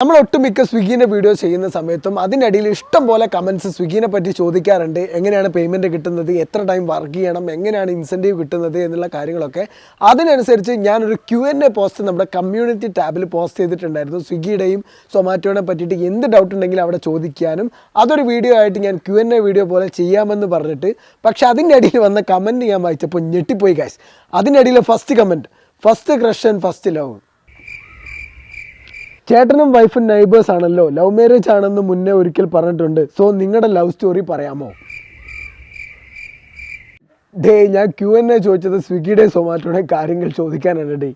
നമ്മൾ ഒട്ടുമിക്ക സ്വിഗ്ഗിൻ്റെ വീഡിയോ ചെയ്യുന്ന സമയത്തും അതിനിടയിൽ ഇഷ്ടം പോലെ കമൻറ്റ്സ് സ്വിഗ്ഗിനെ പറ്റി ചോദിക്കാറുണ്ട്. എങ്ങനെയാണ് പേയ്മെൻറ്റ് കിട്ടുന്നത്, എത്ര ടൈം വർക്ക് ചെയ്യണം, എങ്ങനെയാണ് ഇൻസെൻറ്റീവ് കിട്ടുന്നത് എന്നുള്ള കാര്യങ്ങളൊക്കെ. അതിനനുസരിച്ച് ഞാനൊരു Q&A പോസ്റ്റ് നമ്മുടെ കമ്മ്യൂണിറ്റി ടാബിൽ പോസ്റ്റ് ചെയ്തിട്ടുണ്ടായിരുന്നു. സ്വിഗ്ഗിയുടെയും സൊമാറ്റോനെ പറ്റിയിട്ട് എന്ത് ഡൗട്ട് ഉണ്ടെങ്കിലും അവിടെ ചോദിക്കാനും അതൊരു വീഡിയോ ആയിട്ട് ഞാൻ Q&A വീഡിയോ പോലെ ചെയ്യാമെന്ന് പറഞ്ഞിട്ട്, പക്ഷേ അതിൻ്റെ ഇടയിൽ വന്ന കമൻറ്റ് ഞാൻ വായിച്ചപ്പോൾ ഞെട്ടിപ്പോയി ഗൈസ്. അതിനിടയിൽ first comment, first crush and first love. ചേട്ടനും വൈഫും നൈബേഴ്സ് ആണല്ലോ, ലവ് മാരേജ് ആണെന്ന് മുന്നേ ഒരിക്കൽ പറഞ്ഞിട്ടുണ്ട്. സോ നിങ്ങളുടെ ലവ് സ്റ്റോറി പറയാമോ? ഞാൻ Q&A ചോദിച്ചത് സ്വിഗ്ഗിയുടെയും സൊമാറ്റോയുടെയും കാര്യങ്ങൾ ചോദിക്കാനാണ് ഡേ.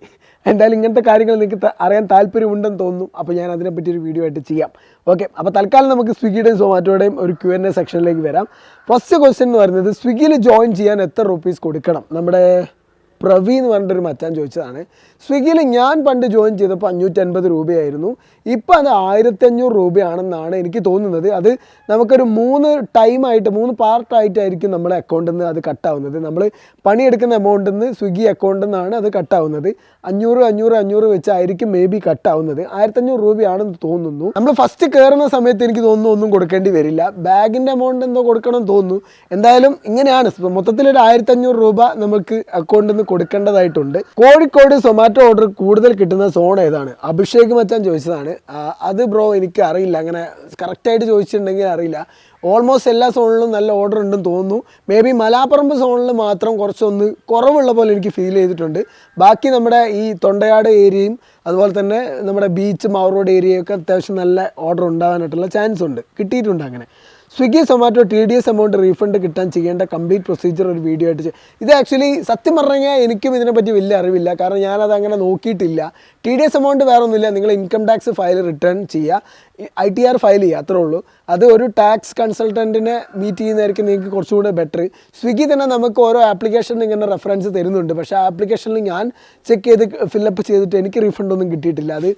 എന്തായാലും ഇങ്ങനത്തെ കാര്യങ്ങൾ നിങ്ങൾക്ക് അറിയാൻ താല്പര്യമുണ്ടെന്ന് തോന്നുന്നു. അപ്പോൾ ഞാൻ അതിനെപ്പറ്റി ഒരു വീഡിയോ ആയിട്ട് ചെയ്യാം. ഓക്കെ, അപ്പോൾ തൽക്കാലം നമുക്ക് സ്വിഗ്ഗിയുടെയും സൊമാറ്റോയുടെയും ഒരു Q&A സെക്ഷനിലേക്ക് വരാം. ഫസ്റ്റ് ക്വസ്റ്റ്യൻ എന്ന് പറയുന്നത്, സ്വിഗ്ഗിയിൽ ജോയിൻ ചെയ്യാൻ എത്ര റുപ്പീസ് കൊടുക്കണം? നമ്മുടെ പ്രവീൺ എന്ന് പറഞ്ഞിട്ടൊരു മച്ചാൻ ചോദിച്ചതാണ്. സ്വിഗ്ഗിയിൽ ഞാൻ പണ്ട് ജോയിൻ ചെയ്തപ്പോൾ 550 രൂപയായിരുന്നു. ഇപ്പോൾ അത് 1500 രൂപയാണെന്നാണ് എനിക്ക് തോന്നുന്നത്. അത് നമുക്കൊരു 3 പാർട്ടായിട്ടായിരിക്കും നമ്മുടെ അക്കൗണ്ടിൽ നിന്ന് അത് കട്ടാവുന്നത്. നമ്മൾ പണിയെടുക്കുന്ന എമൗണ്ടിൽ നിന്ന് സ്വിഗ്ഗി അക്കൗണ്ടിൽ നിന്നാണ് അത് കട്ടാവുന്നത്. 500 വെച്ചായിരിക്കും മേ ബി കട്ടാവുന്നത്. 1500 രൂപയാണെന്ന് തോന്നുന്നു. നമ്മൾ ഫസ്റ്റ് കയറുന്ന സമയത്ത് എനിക്ക് തോന്നുന്നു ഒന്നും കൊടുക്കേണ്ടി വരില്ല. ബാഗിൻ്റെ എമൗണ്ട് എന്തോ കൊടുക്കണം തോന്നുന്നു. എന്തായാലും ഇങ്ങനെയാണ്. മൊത്തത്തിലൊരു 1500 രൂപ നമുക്ക് അക്കൗണ്ടിൽ നിന്ന് കൊടുക്കേണ്ടതായിട്ടുണ്ട്. കോഴിക്കോട് സൊമാറ്റോ ഓർഡർ കൂടുതൽ കിട്ടുന്ന സോൺ ഏതാണ്? അഭിഷേക് മച്ചാൻ ചോദിച്ചതാണ്. അത് ബ്രോ എനിക്ക് അറിയില്ല, അങ്ങനെ കറക്റ്റായിട്ട് ചോദിച്ചിട്ടുണ്ടെങ്കിൽ അറിയില്ല. ഓൾമോസ്റ്റ് എല്ലാ സോണിലും നല്ല ഓർഡർ ഉണ്ടെന്ന് തോന്നുന്നു. മേ ബി മലാപ്പറമ്പ് സോണിൽ മാത്രം കുറച്ചൊന്ന് കുറവുള്ള പോലെ എനിക്ക് ഫീൽ ചെയ്തിട്ടുണ്ട്. ബാക്കി നമ്മുടെ ഈ തൊണ്ടയാട് ഏരിയയും അതുപോലെ തന്നെ നമ്മുടെ ബീച്ച് മാവൂർ റോഡ് ഏരിയയൊക്കെ അത്യാവശ്യം നല്ല ഓർഡർ ഉണ്ടാകാനായിട്ടുള്ള ചാൻസ് ഉണ്ട്, കിട്ടിയിട്ടുണ്ട്. അങ്ങനെ Swiggy Zomato TDS amount refund കിട്ടാൻ ചെയ്യേണ്ട കംപ്ലീറ്റ് പ്രൊസീജിയർ ഒരു വീഡിയോ ആയിട്ട് ഇത് ആക്ച്വലി സത്യം പറഞ്ഞു കഴിഞ്ഞാൽ എനിക്കും ഇതിനെപ്പറ്റി വലിയ അറിവില്ല. കാരണം ഞാനത് അങ്ങനെ നോക്കിയിട്ടില്ല. TDS എമൗണ്ട് വേറെ ഒന്നുമില്ല, നിങ്ങൾ ഇൻകം ടാക്സ് ഫയൽ റിട്ടേൺ ചെയ്യുക, ITR ഫയൽ ചെയ്യുക, അത്രേ ഉള്ളൂ. അത് ഒരു ടാക്സ് കൺസൾട്ടൻറ്റിനെ മീറ്റ് ചെയ്യുന്നതായിരിക്കും നിങ്ങൾക്ക് കുറച്ചുകൂടെ ബെറ്റർ. സ്വിഗ്ഗി തന്നെ നമുക്ക് ഓരോ ആപ്ലിക്കേഷനിൽ ഇങ്ങനെ റെഫറൻസ് തരുന്നുണ്ട്. പക്ഷേ ആ ആപ്ലിക്കേഷനിൽ ഞാൻ ചെക്ക് ചെയ്ത് ഫില്ലപ്പ് ചെയ്തിട്ട് എനിക്ക് റീഫണ്ട് ഒന്നും കിട്ടിയിട്ടില്ല. അത്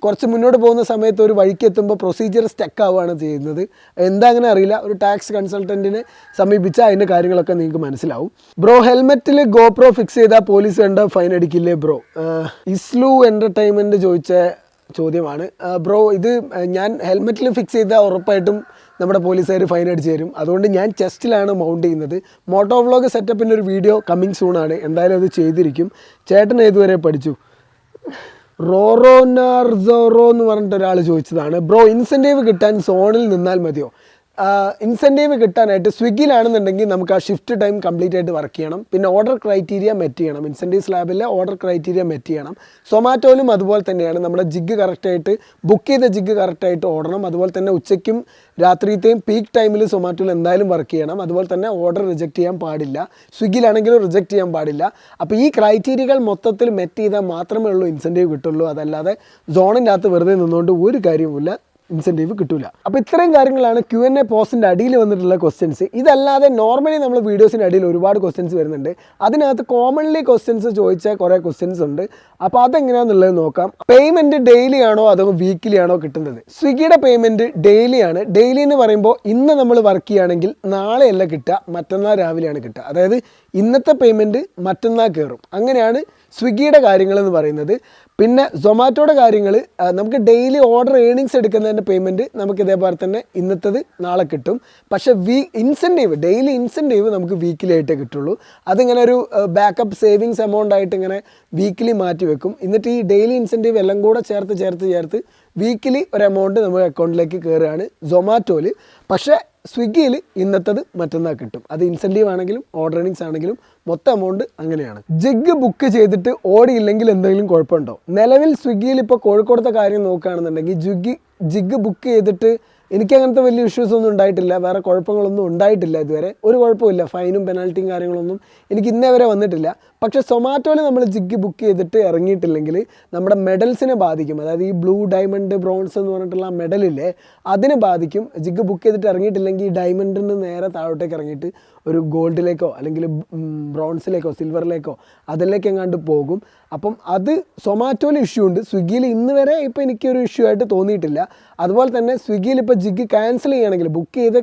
കുറച്ച് മുന്നോട്ട് പോകുന്ന സമയത്ത് ഒരു വഴിക്ക് എത്തുമ്പോൾ പ്രൊസീജിയർ സ്റ്റക്ക് ആവുകയാണ് ചെയ്യുന്നത്. എന്താ അങ്ങനെ അറിയില്ല. ഒരു ടാക്സ് കൺസൾട്ടൻറ്റിനെ സമീപിച്ചാൽ അതിൻ്റെ കാര്യങ്ങളൊക്കെ നിങ്ങൾക്ക് മനസ്സിലാവും. ബ്രോ, ഹെൽമെറ്റിൽ GoPro ഫിക്സ് ചെയ്താൽ പോലീസ് കണ്ട ഫൈൻ അടിക്കില്ലേ ബ്രോ? ഇസ്ലു എൻ്റർടൈൻമെൻറ്റ് ചോദിച്ച ചോദ്യമാണ്. ബ്രോ, ഇത് ഞാൻ ഹെൽമെറ്റിൽ ഫിക്സ് ചെയ്താൽ ഉറപ്പായിട്ടും നമ്മുടെ പോലീസുകാർ ഫൈൻ അടിച്ച് തരും. അതുകൊണ്ട് ഞാൻ ചെസ്റ്റിലാണ് മൗണ്ട് ചെയ്യുന്നത്. മോട്ടോ വ്ളോഗ് സെറ്റപ്പിൻ്റെ ഒരു വീഡിയോ കമ്മിങ് സൂണാണ്. എന്തായാലും അത് ചെയ്തിരിക്കും. ചേട്ടൻ ഏതുവരെ പഠിച്ചു? റോറോനാർസോറോ എന്ന് പറഞ്ഞിട്ട് ഒരാൾ ചോദിച്ചതാണ്. ബ്രോ, ഇൻസെൻറ്റീവ് കിട്ടാൻ സോണിൽ നിന്നാൽ മതിയോ? ഇൻസെൻറ്റീവ് കിട്ടാനായിട്ട് സ്വിഗ്ഗിയിലാണെന്നുണ്ടെങ്കിൽ നമുക്ക് ആ ഷിഫ്റ്റ് ടൈം കംപ്ലീറ്റ് ആയിട്ട് വർക്ക് ചെയ്യണം. പിന്നെ ഓർഡർ ക്രൈറ്റീരിയ മെറ്റ് ചെയ്യണം. ഇൻസെൻറ്റീവ് സ്ലാബിലെ ഓർഡർ ക്രൈറ്റീരിയ മെറ്റ് ചെയ്യണം. സൊമാറ്റോയിലും അതുപോലെ തന്നെയാണ്. നമ്മുടെ ജിഗ് കറക്റ്റായിട്ട് ബുക്ക് ചെയ്ത ജിഗ് കറക്റ്റായിട്ട് ഓടണം. അതുപോലെ തന്നെ ഉച്ചയ്ക്കും രാത്രിത്തെയും പീക്ക് ടൈമിൽ സൊമാറ്റോയിൽ എന്തായാലും വർക്ക് ചെയ്യണം. അതുപോലെ തന്നെ ഓർഡർ റിജക്റ്റ് ചെയ്യാൻ പാടില്ല. സ്വിഗ്ഗിയിലാണെങ്കിലും റിജക്റ്റ് ചെയ്യാൻ പാടില്ല. അപ്പോൾ ഈ ക്രൈറ്റീരിയകൾ മൊത്തത്തിൽ മെറ്റ് ചെയ്താൽ മാത്രമേ ഉള്ളൂ ഇൻസെൻറ്റീവ് കിട്ടുള്ളൂ. അതല്ലാതെ സോണിൻ്റെ അകത്ത് വെറുതെ നിന്നുകൊണ്ട് ഒരു കാര്യവുമില്ല, ഇൻസെൻറ്റീവ് കിട്ടില്ല. അപ്പോൾ ഇത്രയും കാര്യങ്ങളാണ് Q&A പോസ്റ്റിൻ്റെ അടിയിൽ വന്നിട്ടുള്ള ക്വസ്റ്റ്യൻസ്. ഇതല്ലാതെ നോർമലി നമ്മൾ വീഡിയോസിൻ്റെ അടിയിൽ ഒരുപാട് ക്വസ്റ്റ്യൻസ് വരുന്നുണ്ട്. അതിനകത്ത് കോമൺലി ക്വസ്റ്റ്യൻസ് ചോദിച്ച കുറേ ക്വസ്റ്റ്യൻസ് ഉണ്ട്. അപ്പോൾ അതെങ്ങനെയാണെന്നുള്ളത് നോക്കാം. പേയ്മെൻറ്റ് ഡെയിലി ആണോ അതോ വീക്കിലി ആണോ കിട്ടുന്നത്? സ്വിഗ്ഗിയുടെ പേയ്മെൻറ്റ് ഡെയിലി ആണ്. ഡെയിലി എന്ന് പറയുമ്പോൾ ഇന്ന് നമ്മൾ വർക്ക് ചെയ്യുകയാണെങ്കിൽ നാളെയല്ല കിട്ടുക, മറ്റന്നാൾ രാവിലെയാണ് കിട്ടുക. അതായത് ഇന്നത്തെ പേയ്മെൻറ്റ് മറ്റന്നാൾ കയറും. അങ്ങനെയാണ് സ്വിഗ്ഗിയുടെ കാര്യങ്ങളെന്ന് പറയുന്നത്. പിന്നെ സൊമാറ്റോയുടെ കാര്യങ്ങൾ നമുക്ക് ഡെയിലി ഓർഡർ ഏണിങ്സ് എടുക്കുന്നതിൻ്റെ പേയ്മെൻറ്റ് നമുക്ക് ഇതേപോലെ തന്നെ ഇന്നത്തത് നാളെ കിട്ടും. പക്ഷേ ഡെയിലി ഇൻസെൻറ്റീവ് നമുക്ക് വീക്കിലി ആയിട്ടേ കിട്ടുള്ളൂ. അതിങ്ങനെ ഒരു ബാക്കപ്പ് സേവിങ്സ് എമൗണ്ട് ആയിട്ട് ഇങ്ങനെ വീക്കിലി മാറ്റി വെക്കും. എന്നിട്ട് ഈ ഡെയിലി ഇൻസെൻറ്റീവ് എല്ലാം കൂടെ ചേർത്ത് വീക്കിലി ഒരു എമൗണ്ട് നമ്മുടെ അക്കൗണ്ടിലേക്ക് കയറുകയാണ് സൊമാറ്റോയിൽ. പക്ഷേ സ്വിഗ്ഗിയിൽ ഇന്നത്തത് മറ്റന്നാൾ കിട്ടും. അത് ഇൻസെൻറ്റീവ് ആണെങ്കിലും ഓർഡർ ഏണിങ്സ് ആണെങ്കിലും മൊത്തം എമൗണ്ട് അങ്ങനെയാണ്. ജിഗ് ബുക്ക് ചെയ്തിട്ട് ഓടിയില്ലെങ്കിൽ എന്തെങ്കിലും കുഴപ്പമുണ്ടോ? നിലവിൽ സ്വിഗ്ഗിയിൽ ഇപ്പോൾ കോഴിക്കോടത്തെ കാര്യം നോക്കുകയാണെന്നുണ്ടെങ്കിൽ ജിഗ് ബുക്ക് ചെയ്തിട്ട് എനിക്കങ്ങനത്തെ വലിയ ഇഷ്യൂസ് ഒന്നും ഉണ്ടായിട്ടില്ല. വേറെ കുഴപ്പങ്ങളൊന്നും ഉണ്ടായിട്ടില്ല ഇതുവരെ. ഒരു കുഴപ്പമില്ല. ഫൈനും പെനാൽറ്റിയും കാര്യങ്ങളൊന്നും എനിക്ക് ഇന്നേ വരെ വന്നിട്ടില്ല. പക്ഷേ സൊമാറ്റോയിൽ നമ്മൾ ജിഗ് ബുക്ക് ചെയ്തിട്ട് ഇറങ്ങിയിട്ടില്ലെങ്കിൽ നമ്മുടെ മെഡൽസിനെ ബാധിക്കും. അതായത് ഈ ബ്ലൂ, ഡയമണ്ട്, ബ്രോൺസ് എന്ന് പറഞ്ഞിട്ടുള്ള ആ മെഡലില്ലേ, അതിനെ ബാധിക്കും. ജിഗ് ബുക്ക് ചെയ്തിട്ട് ഇറങ്ങിയിട്ടില്ലെങ്കിൽ ഈ ഡയമണ്ടിൽ നിന്ന് നേരെ താഴോട്ടേക്ക് ഇറങ്ങിയിട്ട് ഒരു ഗോൾഡിലേക്കോ അല്ലെങ്കിൽ ബ്രോൺസിലേക്കോ സിൽവറിലേക്കോ അതിലേക്ക് എങ്ങാണ്ട് പോകും. അപ്പം അത് സൊമാറ്റോയിൽ ഇഷ്യൂ ഉണ്ട്. സ്വിഗ്ഗിയിൽ ഇന്ന് വരെ ഇപ്പോൾ എനിക്കൊരു ഇഷ്യൂ ആയിട്ട് തോന്നിയിട്ടില്ല. അതുപോലെ തന്നെ സ്വിഗ്ഗിയിൽ ഇപ്പോൾ ജിഗ് ക്യാൻസൽ ചെയ്യുകയാണെങ്കിൽ, ബുക്ക് ചെയ്ത്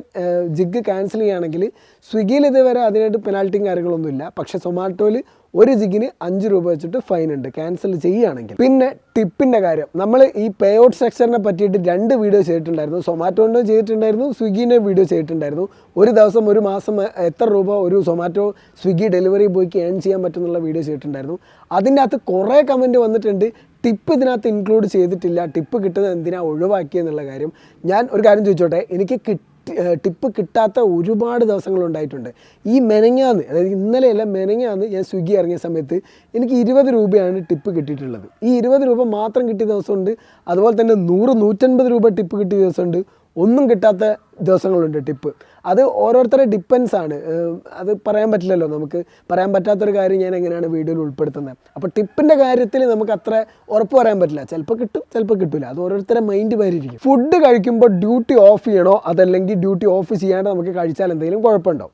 ജിഗ് ക്യാൻസൽ ചെയ്യുകയാണെങ്കിൽ സ്വിഗ്ഗിയിൽ ഇതുവരെ അതിനായിട്ട് പെനാൽറ്റിയും കാര്യങ്ങളൊന്നുമില്ല. പക്ഷേ സൊമാറ്റോയിൽ ഒരു ജിഗിന് 5 രൂപ വെച്ചിട്ട് ഫൈൻ ഉണ്ട് ക്യാൻസൽ ചെയ്യുകയാണെങ്കിൽ. പിന്നെ ടിപ്പിൻ്റെ കാര്യം, നമ്മൾ ഈ പേ ഔട്ട് സ്ട്രക്ചറിനെ പറ്റിയിട്ട് 2 വീഡിയോ ചെയ്തിട്ടുണ്ടായിരുന്നു. സൊമാറ്റോൻ്റെ ചെയ്തിട്ടുണ്ടായിരുന്നു, സ്വിഗ്ഗീൻ്റെ വീഡിയോ ചെയ്തിട്ടുണ്ടായിരുന്നു. ഒരു ദിവസം ഒരു മാസം എത്ര രൂപ ഒരു സൊമാറ്റോ സ്വിഗ്ഗി ഡെലിവറി ബോയ്ക്ക് ഏൺ ചെയ്യാൻ പറ്റുന്നുള്ള വീഡിയോ ചെയ്തിട്ടുണ്ടായിരുന്നു. അതിൻ്റെ അകത്ത് കുറേ കമൻറ്റ് വന്നിട്ടുണ്ട്, ടിപ്പ് ഇതിനകത്ത് ഇൻക്ലൂഡ് ചെയ്തിട്ടില്ല, ടിപ്പ് കിട്ടുന്നത് എന്തിനാ ഒഴിവാക്കിയെന്നുള്ള കാര്യം. ഞാൻ ഒരു കാര്യം ചോദിച്ചോട്ടെ, എനിക്ക് ടിപ്പ് കിട്ടാത്ത ഒരുപാട് ദിവസങ്ങളുണ്ടായിട്ടുണ്ട്. ഈ മെനങ്ങാന്ന്, അതായത് ഇന്നലെയല്ല മെനങ്ങാന്ന് ഞാൻ സ്വിഗ്ഗി ഇറങ്ങിയ സമയത്ത് എനിക്ക് 20 രൂപയാണ് ടിപ്പ് കിട്ടിയിട്ടുള്ളത്. ഈ 20 രൂപ മാത്രം കിട്ടിയ ദിവസമുണ്ട്, അതുപോലെ തന്നെ 100-150 രൂപ ടിപ്പ് കിട്ടിയ ദിവസമുണ്ട്, ഒന്നും കിട്ടാത്ത ദിവസങ്ങളുണ്ട് ടിപ്പ്. അത് ഓരോരുത്തരുടെ ഡിപ്പെൻസ് ആണ്, അത് പറയാൻ പറ്റില്ലല്ലോ. നമുക്ക് പറയാൻ പറ്റാത്തൊരു കാര്യം ഞാൻ എങ്ങനെയാണ് വീഡിയോയിൽ ഉൾപ്പെടുത്തുന്നത്. അപ്പോൾ ടിപ്പിൻ്റെ കാര്യത്തിൽ നമുക്ക് അത്ര ഉറപ്പ് പറയാൻ പറ്റില്ല, ചിലപ്പോൾ കിട്ടും ചിലപ്പോൾ കിട്ടില്ല, അത് ഓരോരുത്തരുടെ മൈൻഡ് മാറിയിരിക്കും. ഫുഡ് കഴിക്കുമ്പോൾ ഡ്യൂട്ടി ഓഫ് ചെയ്യണോ അതല്ലെങ്കിൽ ഡ്യൂട്ടി ഓഫ് ചെയ്യാണ്ട് നമുക്ക് കഴിച്ചാൽ എന്തെങ്കിലും കുഴപ്പമുണ്ടോ?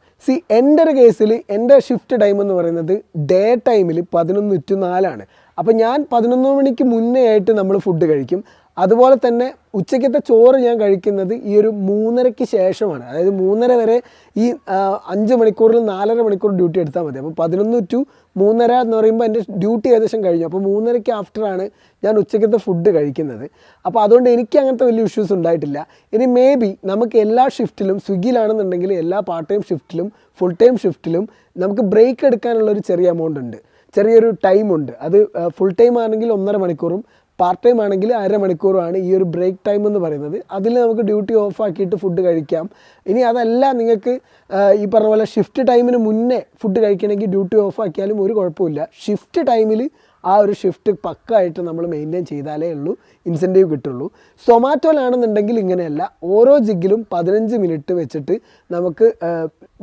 എൻ്റെ ഒരു കേസിൽ എൻ്റെ ഷിഫ്റ്റ് ടൈം എന്ന് പറയുന്നത് ഡേ ടൈമിൽ 11 to 4 ആണ്. അപ്പോൾ ഞാൻ 11 മണിക്ക് മുന്നേ ആയിട്ട് നമ്മൾ ഫുഡ് കഴിക്കും. അതുപോലെ തന്നെ ഉച്ചയ്ക്കത്തെ ചോറ് ഞാൻ കഴിക്കുന്നത് ഈ ഒരു 3:30-ക്ക് ശേഷമാണ്. അതായത് 3:30 വരെ ഈ 5 മണിക്കൂറിൽ 4.5 മണിക്കൂർ ഡ്യൂട്ടി എടുത്താൽ മതി. അപ്പോൾ 11 to 3:30 എന്ന് പറയുമ്പോൾ എൻ്റെ ഡ്യൂട്ടി ഏകദേശം കഴിഞ്ഞു. അപ്പോൾ 3:30-ക്ക് ആഫ്റ്ററാണ് ഞാൻ ഉച്ചയ്ക്കത്തെ ഫുഡ് കഴിക്കുന്നത്. അപ്പോൾ അതുകൊണ്ട് എനിക്ക് അങ്ങനത്തെ വലിയ ഇഷ്യൂസ് ഉണ്ടായിട്ടില്ല. ഇനി മേ ബി നമുക്ക് എല്ലാ ഷിഫ്റ്റിലും, സ്വിഗ്ഗിയിലാണെന്നുണ്ടെങ്കിൽ എല്ലാ പാർട്ട് ടൈം ഷിഫ്റ്റിലും ഫുൾ ടൈം ഷിഫ്റ്റിലും നമുക്ക് ബ്രേക്ക് എടുക്കാനുള്ളൊരു ചെറിയ എമൗണ്ട് ഉണ്ട്, ചെറിയൊരു ടൈമുണ്ട്. അത് ഫുൾ ടൈം ആണെങ്കിൽ 1.5 മണിക്കൂറും പാർട്ട് ടൈം ആണെങ്കിൽ 1/2 മണിക്കൂറുമാണ് ഈ ഒരു ബ്രേക്ക് ടൈം എന്ന് പറയുന്നത്. അതിൽ നമുക്ക് ഡ്യൂട്ടി ഓഫ് ആക്കിയിട്ട് ഫുഡ് കഴിക്കാം. ഇനി അതല്ല, നിങ്ങൾക്ക് ഈ പറഞ്ഞ പോലെ ഷിഫ്റ്റ് ടൈമിന് മുന്നേ ഫുഡ് കഴിക്കണമെങ്കിൽ ഡ്യൂട്ടി ഓഫ് ആക്കിയാലും ഒരു കുഴപ്പമില്ല. ഷിഫ്റ്റ് ടൈമിൽ ആ ഒരു ഷിഫ്റ്റ് പക്കായിട്ട് നമ്മൾ മെയിൻറ്റെയിൻ ചെയ്താലേ ഉള്ളൂ ഇൻസെൻറ്റീവ് കിട്ടുള്ളൂ. സൊമാറ്റോയിലാണെന്നുണ്ടെങ്കിൽ ഇങ്ങനെയല്ല, ഓരോ ജിഗിലും 15 മിനിറ്റ് വെച്ചിട്ട് നമുക്ക്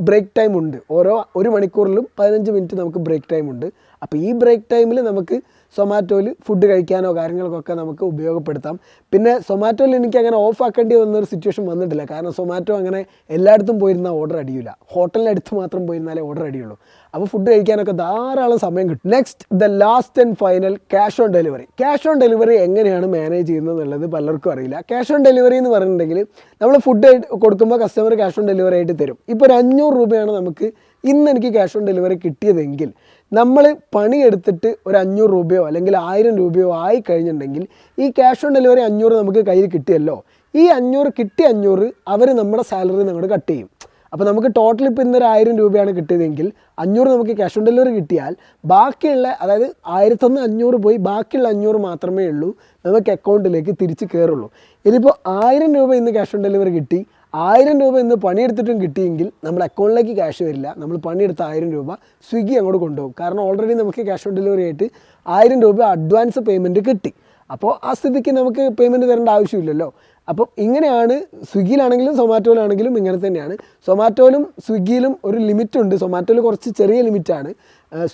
ബ്രേക്ക് ടൈം ഉണ്ട്. ഓരോ 1 മണിക്കൂറിലും 15 മിനിറ്റ് നമുക്ക് ബ്രേക്ക് ടൈം ഉണ്ട്. അപ്പോൾ ഈ ബ്രേക്ക് ടൈമിൽ നമുക്ക് സൊമാറ്റോയിൽ ഫുഡ് കഴിക്കാനോ കാര്യങ്ങൾക്കൊക്കെ നമുക്ക് ഉപയോഗപ്പെടുത്താം. പിന്നെ സൊമാറ്റോയിൽ എനിക്ക് അങ്ങനെ ഓഫ് ആക്കേണ്ടി വന്നൊരു സിറ്റുവേഷൻ വന്നിട്ടില്ല, കാരണം സൊമാറ്റോ അങ്ങനെ എല്ലായിടത്തും പോയിരുന്നാൽ ഓർഡർ അടിയില്ല, ഹോട്ടലിനടുത്ത് മാത്രം പോയിരുന്നാലേ ഓർഡർ അടിയുള്ളൂ. അപ്പോൾ ഫുഡ് കഴിക്കാനൊക്കെ ധാരാളം സമയം കിട്ടും. Next, the last and final, cash on delivery. Cash on delivery എങ്ങനെയാണ് മാനേജ് ചെയ്യുന്നത് എന്നുള്ളത് പലർക്കും അറിയില്ല. ക്യാഷ് ഓൺ ഡെലിവറി എന്ന് പറഞ്ഞിട്ടുണ്ടെങ്കിൽ നമ്മൾ ഫുഡ് കൊടുക്കുമ്പോൾ കസ്റ്റമർ ക്യാഷ് ഓൺ ഡെലിവറി ആയിട്ട് തരും. ഇപ്പോൾ ഒരു 500 രൂപയാണ് നമുക്ക് ഇന്ന് എനിക്ക് ക്യാഷ് ഓൺ ഡെലിവറി കിട്ടിയതെങ്കിൽ, നമ്മൾ പണിയെടുത്തിട്ട് ഒരു 500 രൂപയോ അല്ലെങ്കിൽ 1000 രൂപയോ ആയി കഴിഞ്ഞിട്ടുണ്ടെങ്കിൽ ഈ ക്യാഷ് ഓൺ ഡെലിവറി 500 നമുക്ക് കയ്യിൽ കിട്ടിയല്ലോ. ഈ 500 കിട്ടിയ 500 അവർ നമ്മുടെ സാലറി നമ്മൾ കട്ട് ചെയ്യും. അപ്പോൾ നമുക്ക് ടോട്ടൽ ഇപ്പോൾ ഇന്നൊരു 1000 രൂപയാണ് കിട്ടിയതെങ്കിൽ 500 നമുക്ക് ക്യാഷ് ഓൺ ഡെലിവറി കിട്ടിയാൽ ബാക്കിയുള്ള, അതായത് 1000 പോയി ബാക്കിയുള്ള 500 മാത്രമേ ഉള്ളൂ നമുക്ക് അക്കൗണ്ടിലേക്ക് തിരിച്ച് കയറുള്ളൂ. ഇനിയിപ്പോൾ 1000 രൂപ ഇന്ന് ക്യാഷ് ഓൺ ഡെലിവറി കിട്ടി, 1000 രൂപ ഇന്ന് പണിയെടുത്തിട്ടും കിട്ടിയെങ്കിൽ നമ്മുടെ അക്കൗണ്ടിലേക്ക് ക്യാഷ് വരില്ല. നമ്മൾ പണിയെടുത്ത 1000 രൂപ സ്വിഗ്ഗി അങ്ങോട്ട് കൊണ്ടുപോകും. കാരണം ഓൾറെഡി നമുക്ക് ക്യാഷ് ഓൺ ഡെലിവറി ആയിട്ട് 1000 രൂപ അഡ്വാൻസ് പേയ്മെൻറ്റ് കിട്ടി. അപ്പോൾ ആ സ്ഥിതിക്ക് നമുക്ക് പേയ്മെൻറ്റ് തരേണ്ട ആവശ്യമില്ലല്ലോ. അപ്പം ഇങ്ങനെയാണ് സ്വിഗ്ഗിയിലാണെങ്കിലും സൊമാറ്റോയിലാണെങ്കിലും ഇങ്ങനെ തന്നെയാണ്. സൊമാറ്റോയിലും സ്വിഗ്ഗിയിലും ഒരു ലിമിറ്റുണ്ട്. സൊമാറ്റോയിൽ കുറച്ച് ചെറിയ ലിമിറ്റാണ്,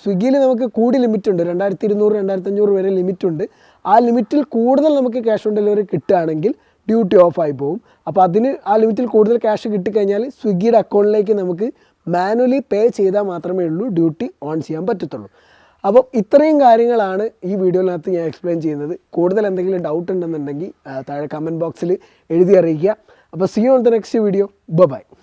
സ്വിഗ്ഗിയിൽ നമുക്ക് കൂടി ലിമിറ്റുണ്ട്, 2200-2500 വരെ ലിമിറ്റുണ്ട്. ആ ലിമിറ്റിൽ കൂടുതൽ നമുക്ക് ക്യാഷ് ഓൺ ഡെലിവറി കിട്ടുകയാണെങ്കിൽ ഡ്യൂട്ടി ഓഫ് ആയി പോകും. അപ്പോൾ അതിന് ആ ലിമിറ്റിൽ കൂടുതൽ ക്യാഷ് കിട്ടിക്കഴിഞ്ഞാൽ സ്വിഗ്ഗിയുടെ അക്കൗണ്ടിലേക്ക് നമുക്ക് മാനുവലി പേ ചെയ്താൽ മാത്രമേ ഉള്ളൂ ഡ്യൂട്ടി ഓൺ ചെയ്യാൻ പറ്റത്തുള്ളൂ. അപ്പോൾ ഇത്രയും കാര്യങ്ങളാണ് ഈ വീഡിയോയിനകത്ത് ഞാൻ എക്സ്പ്ലെയിൻ ചെയ്യുന്നത്. കൂടുതൽ എന്തെങ്കിലും ഡൗട്ട് ഉണ്ടെന്നുണ്ടെങ്കിൽ താഴെ കമൻറ്റ് ബോക്സിൽ എഴുതി അറിയിക്കുക. അപ്പോൾ see you on the next video. By.